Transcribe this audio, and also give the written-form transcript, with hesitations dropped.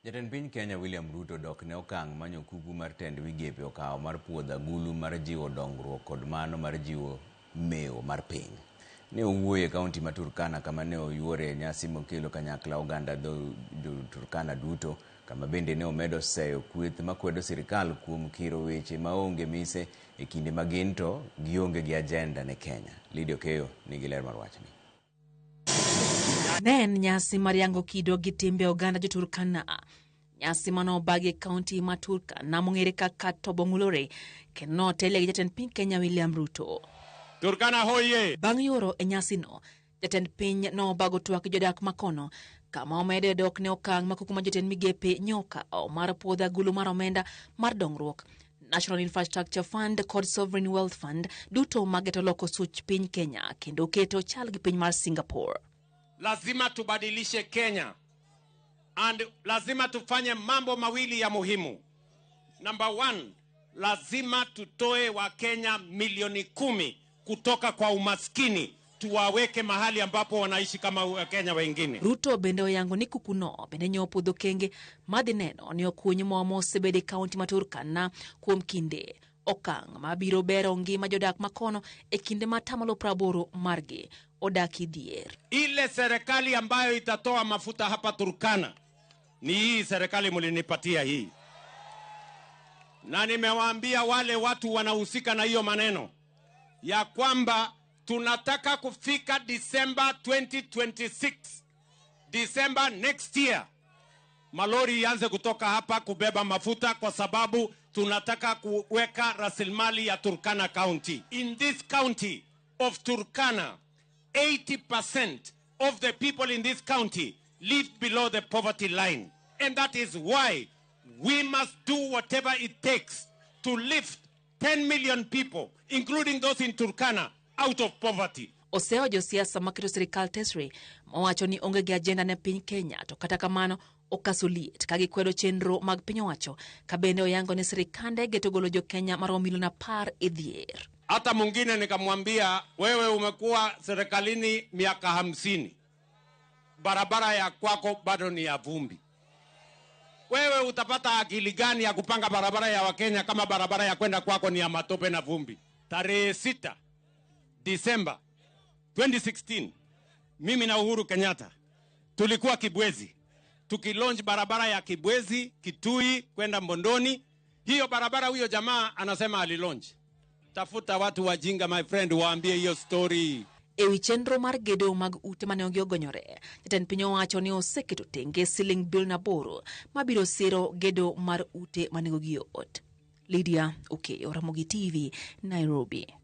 Jatend piny Kenya William Ruto dok ne okang' manyo kugu mar tend migepe okawo mar puodho agulu mar jiwo dongruok kod mano mar jiwo mewo mar piny. Ne owuoye kaunti ma Turkana kama ne oyuore nyasi mokelo kanyakla oganda do Turkana duto, kama bende ne omedo seyo kweth makwedo sirikal kuom kiro weche maonge mise e kinde magin to gionge gi ajenda ne Kenya. Lydia Okeyo nigi ler mar wachni. Ne en nyasi mar yango kido gi timbe oganda jo-Turkana. Nyasi mano obagi kaunti ma Turkana mong'ere kaka Tobong'ulore kendo notele gi jatend piny Kenya William Ruto. Turkana hoye! Bang' yoro e nyasi no, jatend piny nobago twak jodak makono kama omede dok ne okang' ma kuku ma jotend migepe nyoka mar puodho agulu mar omenda mar dongruok, National Infrastructure Fund kod Sovereign Wealth Fund duto mageto loko such piny Kenya kendo keto chal gi piny mar Singapore. Lazima tubadilishe Kenya and lazima tufanye mambo mawili ya muhimu. Number one, lazima tutoe wa Kenya milioni 10 kutoka kwa umaskini tuwaweke mahali ambapo wanaishi kama Wakenya wengine. Ruto bende oyango ni kukuno bende nyopudho kenge madhi neno ni okuny momo osebede kaunti ma Turkana kuom kinde okang' mabiro bero ngima jodak makono e kinde ma tamalo 80 margi odaki dhier. Ile serikali ambayo itatoa mafuta hapa Turkana ni hii serikali mulinipatia hii. Na nimewaambia wale watu wanahusika na hiyo maneno ya kwamba tunataka kufika December 2026, December next year, malori ianze kutoka hapa kubeba mafuta kwa sababu tunataka kuweka rasilimali ya Turkana County. In this county of Turkana, 80% of the people in this county live below the poverty line. And that is why we must do whatever it takes to lift 10 million people, including those in Turkana, out of poverty. Oseo josiasa maketo sirikal tesre mawacho ni onge gi ajenda ne piny Kenya, to kata kamano okasuliet ka gikwedo chenro mag piny owacho ka bende oyango ni sirikande geto golo jo Kenya maromo milioni 10 e dhier. Hata mwingine nikamwambia, wewe umekuwa serikalini miaka 50, barabara ya kwako bado ni ya vumbi. Wewe utapata akili gani ya kupanga barabara ya Wakenya kama barabara ya kwenda kwako ni ya matope na vumbi? Tarehe 6 Disemba 2016, mimi na Uhuru Kenyatta tulikuwa Kibwezi tukilaunch barabara ya Kibwezi Kitui kwenda Mbondoni. Hiyo barabara huyo jamaa anasema alilaunch. Tafuta watu wajinga my friend, waambie hiyo story. Ewi chenro mar gedo mag ute mane onge ogonyore, jatend piny owacho ni oseketo tenge siling bilion 8 mabiro siro gedo mar ute manengogi yot. Lydia Okeyo, Ramogi TV, Nairobi.